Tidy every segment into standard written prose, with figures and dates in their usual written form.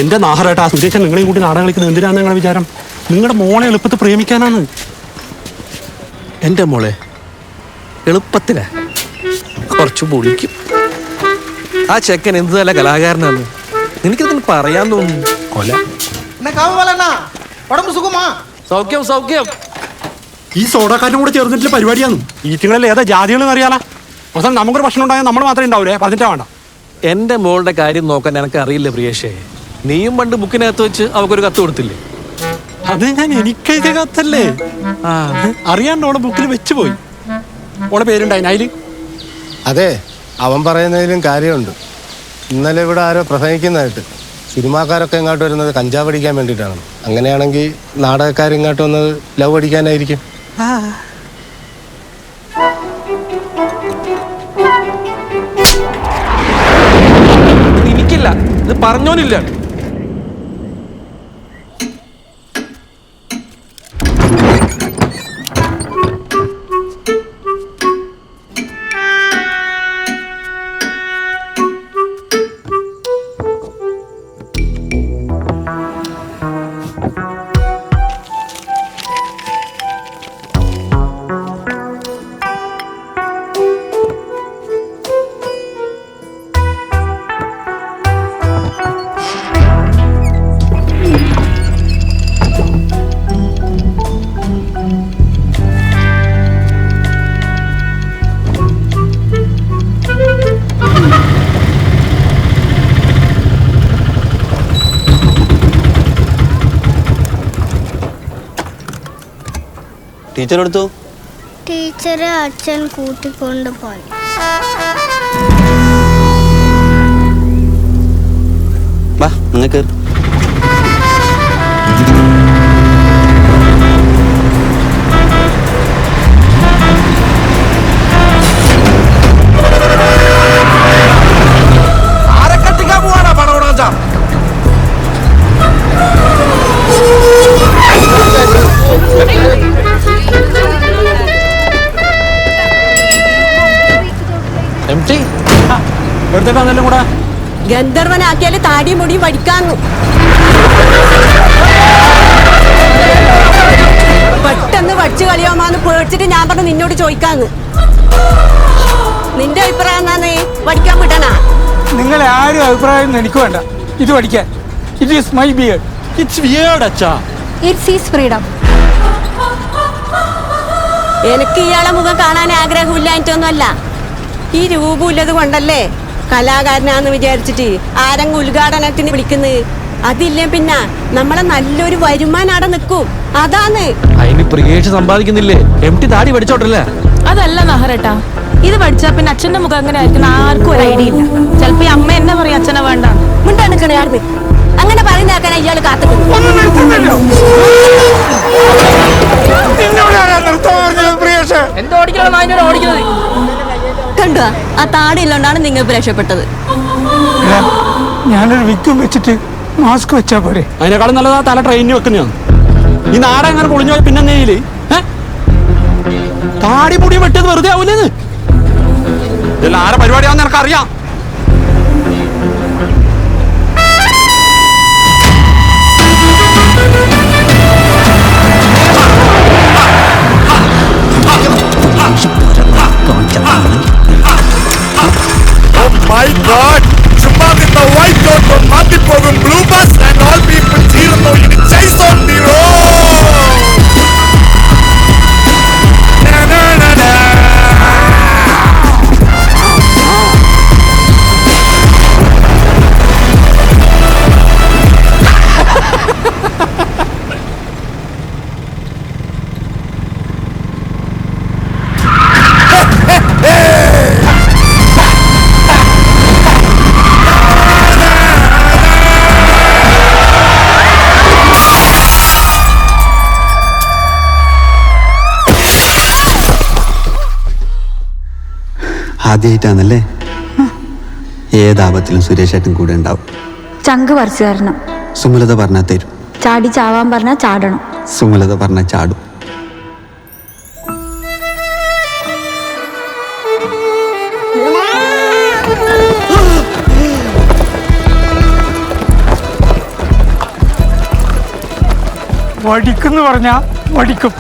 എന്റെ നാഹരായിട്ട് ആ സുരേഷൻ നിങ്ങളെയും കൂട്ടി നാടകം കളിക്കുന്നത് എന്തിനാണ് നിങ്ങളുടെ വിചാരം? നിങ്ങളുടെ മോളെ എളുപ്പത്തിൽ പ്രേമിക്കാനാണ്. എൻ്റെ മോളെ എളുപ്പത്തില കുറച്ച് പൊളിക്കും. ആ ചെക്കൻ എന്ത് നല്ല കലാകാരനാണ്. എനിക്കതിന് പറയാൻ തോന്നുന്നു. കൊല സൗഖ്യം സൗഖ്യം. ഈ സോഡക്കാരനും കൂടെ ചേർന്നിട്ടുള്ള പരിപാടിയാണ്. ഈറ്റുകളിൽ ഏതാ ജാതികളെന്ന് അറിയാലോ. അവസാനം നമുക്കൊരു പ്രശ്നം ഉണ്ടായാൽ നമ്മൾ മാത്രമേ ഉണ്ടാവൂലേ? പറഞ്ഞിട്ടാ വേണ്ട. എൻ്റെ മോളുടെ കാര്യം നോക്കാൻ എനിക്ക് അറിയില്ല പ്രിയേഷേ. നീയും പണ്ട് ബുക്കിനകത്ത് വെച്ച് അവക്കൊരു കത്ത് കൊടുത്തില്ലേ? അത് ഞാൻ എനിക്കെഴുതിയ കത്തല്ലേ. അറിയാണ്ട് ഓളെ ബുക്കിൽ വെച്ച് പോയി. ഓളെ പേരുണ്ടായിന് അതില്. അതെ, അവൻ പറയുന്നതിലും കാര്യമുണ്ട്. ഇന്നലെ ഇവിടെ ആരോ പ്രസംഗിക്കുന്നതായിട്ട്. സിനിമാക്കാരൊക്കെ ഇങ്ങോട്ട് വരുന്നത് കഞ്ചാവ് അടിക്കാൻ വേണ്ടിയിട്ടാണ്. അങ്ങനെയാണെങ്കിൽ നാടകക്കാർ ഇങ്ങോട്ട് വന്നത് ലവ് അടിക്കാനായിരിക്കും. എനിക്കില്ല, ഇത് പറഞ്ഞോനില്ല. ടീച്ചർ എടുത്തു. ടീച്ചറെ അച്ഛൻ കൂട്ടിക്കൊണ്ട് പോയി. വാ നിങ്ങൾക്ക് ഗന്ധർവനാക്കിയാല് താടിയും മുടിയും വടിക്കാന്നു. പെട്ടെന്ന് വടിച്ചു കളിയാമാന്ന് പേടിച്ചിട്ട് ഞാൻ പറഞ്ഞു നിന്നോട് ചോദിക്കാന്ന്. നിന്റെ അഭിപ്രായം എന്നാന്ന്? വടിക്കാൻ വിടണ? നിങ്ങളെ ആരും അഭിപ്രായം എനിക്ക് വേണ്ട. ഇത് പഠിക്കാൻ it is my beard. It's weird അച്ഛാ. It's his freedom. എനിക്ക് ഇയാളെ മുഖം കാണാൻ ആഗ്രഹമില്ലായിട്ടൊന്നുമല്ല. ഈ രൂപമില്ലത് കൊണ്ടല്ലേ കലാകാരനാന്ന് വിചാരിച്ചിട്ട് ആരെങ്കിലും ഉദ്ഘാടനത്തിന് വിളിക്കുന്നത്. അതില്ലേ പിന്നെ നമ്മളെ നല്ലൊരു വരുമാനം അവിടെ നിൽക്കും. അതാന്ന്. അതിന് പ്രിയേഷ് സമ്പാദിക്കുന്നില്ലേ? എംടി താടി പഠിച്ചോട്ടല്ലേ? അതല്ല നഹരട്ടാ, ഇത് പഠിച്ചാ പിന്നെ അച്ഛന്റെ മുഖം അങ്ങനെ ആയിരിക്കും ആർക്കും ഒരു ഐഡിയ ഇല്ല. ചിലപ്പോ ഈ അമ്മ എന്നെ പറയും അച്ഛനെ വേണ്ട. മിണ്ടാണിക്കണേ ആർന്ന്. അങ്ങനെ പറയുന്നേക്കാൻ ഇയാള് കാത്തുക്കുന്നു. കണ്ടോ, ആ താടിയില്ലോണ്ടാണ് നിങ്ങൾ രക്ഷപ്പെട്ടത്. ഞാനൊരു വിക്കും വെച്ചിട്ട് മാസ്ക് വെച്ചാ പോരെ? അതിനേക്കാളും നല്ലതാ തല ട്രെയിനിന് വെക്കുന്നതാണ്. ഈ നാടൻ അങ്ങനെ പൊളിഞ്ഞു പോയി പിന്നെ നെയ്യില് താടി മുടി വെട്ടിയത് വെറുതെ ആവൂലേന്ന്. ഇതെല്ലാം ആരെ പരിപാടിയാണെന്ന് എനിക്കറിയാം. My God! ചുമ്മാ നിന്ന white dot മാറ്റിപ്പോകും blue bus and all people തീർന്നു. ഇനി chase on the road. Na na na na. ആദ്യമായിട്ടാണല്ലേ? ഏതാപത്തിലും Suresh ഏട്ടൻ കൂടെ ഉണ്ടാവും. ചങ്ക് പറിച്ചു തരണം. സുമലത പറഞ്ഞാൽ തരും. ചാടി ചാവാൻ പറഞ്ഞാൽ ചാടണം. സുമലത പറഞ്ഞാൽ ചാടും. വടിക്കുന്ന് പറഞ്ഞാ വടിക്കും.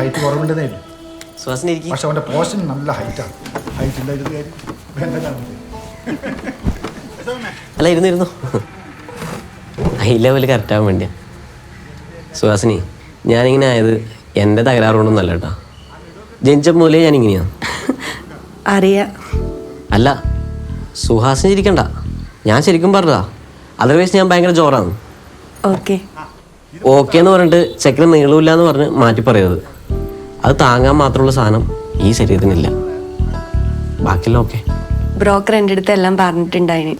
ഹൈറ്റ് കുറവുണ്ടെന്നേ സുഹാസിനി പക്ഷെ അവന്റെ പോഷൻ നല്ല ഹൈറ്റാണ്. ഹൈറ്റ് ഉണ്ടായിട്ട് അല്ല ഇരുന്നിരുന്നു. ഹൈ ലെവൽ കറക്റ്റാകാൻ വേണ്ടിയാ. സുഹാസിനി, ഞാനിങ്ങനെ ആയത് എൻ്റെ തകരാറുകൊണ്ടൊന്നല്ല കേട്ടോ. ജനിച്ച മുതലേ ഞാനിങ്ങനെയാണ്. അറിയാം. അല്ല, സുഹാസിനി ഇരിക്കണ്ട, ഞാൻ ശരിക്കും പറഞ്ഞതാ. അതർവൈസ് ഞാൻ ഭയങ്കര ജോറാണ്. ഓക്കെ ഓക്കെ എന്ന് പറഞ്ഞിട്ട് ചെക്കന് നീളമില്ല എന്ന് പറഞ്ഞ് മാറ്റി പറയരുത്. അത് താങ്ങാൻ മാത്രമുള്ള സാധനം ഈ ശരീരത്തിനില്ല. ബാക്കിയെല്ലാം ഓക്കെ. ബ്രോക്കർ എൻ്റെ അടുത്ത് എല്ലാം പറഞ്ഞിട്ടുണ്ടായിന്.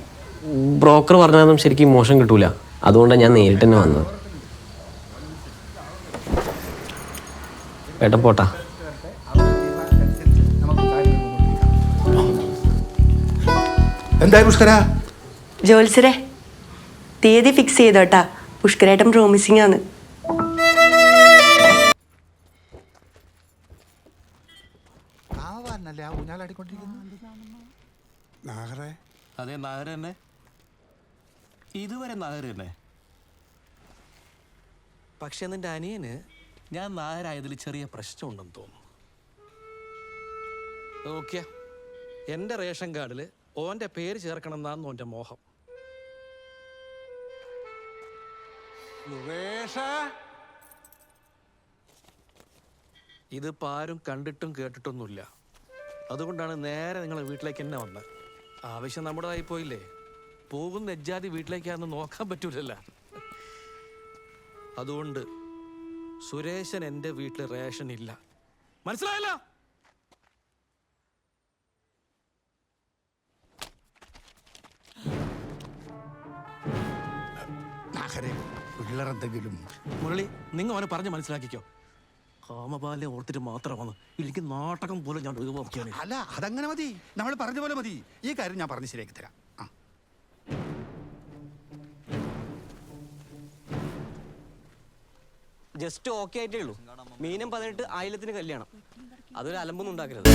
ബ്രോക്കർ പറഞ്ഞാലും ശരിക്കും ഇമോഷൻ കിട്ടൂല. അതുകൊണ്ടാണ് ഞാൻ നേരിട്ട് തന്നെ വന്നത്. ഏട്ടാ പോട്ടാ. എന്തായി പുഷ്കര? ജോത്സരെ തീയതി ഫിക്സ് ചെയ്തോട്ടാ. പുഷ്കരേട്ടൻ പ്രോമിസിംഗ് ആണ്. അതെ, നാഗർ തന്നെ. ഇതുവരെ നാഗർ തന്നെ. പക്ഷെ നിന്റെ അനിയന് ഞാൻ നായരായതിൽ ചെറിയ പ്രശ്നമുണ്ടെന്ന് തോന്നുന്നു. നോക്കിയ എൻ്റെ റേഷൻ കാർഡിൽ ഓൻ്റെ പേര് ചേർക്കണം എന്നാണ് ഓൻ്റെ മോഹം. ഇതിപ്പോൾ ആരും കണ്ടിട്ടും കേട്ടിട്ടൊന്നുമില്ല. അതുകൊണ്ടാണ് നേരെ നിങ്ങളെ വീട്ടിലേക്ക് തന്നെ വന്നത്. ആവശ്യം നമ്മുടേതായി പോയില്ലേ. പോകുന്ന എജ്ജാതി വീട്ടിലേക്കാന്ന് നോക്കാൻ പറ്റൂലല്ല. അതുകൊണ്ട് സുരേശൻ എൻ്റെ വീട്ടിൽ റേഷൻ ഇല്ല. മനസ്സിലായല്ലോ? പിള്ളേരെന്തെങ്കിലും മുരളി, നിങ്ങൾ അവനെ പറഞ്ഞ് മനസ്സിലാക്കിക്കോ. കാമപാലെ ഓർത്തിട്ട് മാത്രമാണ് എനിക്ക് നാടകം പോലെ ഞാൻ ഒഴിവാക്കിയാണ്. അല്ല, അതങ്ങനെ മതി. നമ്മൾ പറഞ്ഞ പോലെ മതി. ഈ കാര്യം ഞാൻ പറഞ്ഞ് ശരിയാക്കി തരാം. ജസ്റ്റ് ഓക്കെ ആയിട്ടേ ഉള്ളൂ. മീനം 18 ആയിലത്തിന് കല്യാണം. അതൊരു അലമ്പൊന്നും ഉണ്ടാക്കരുത്.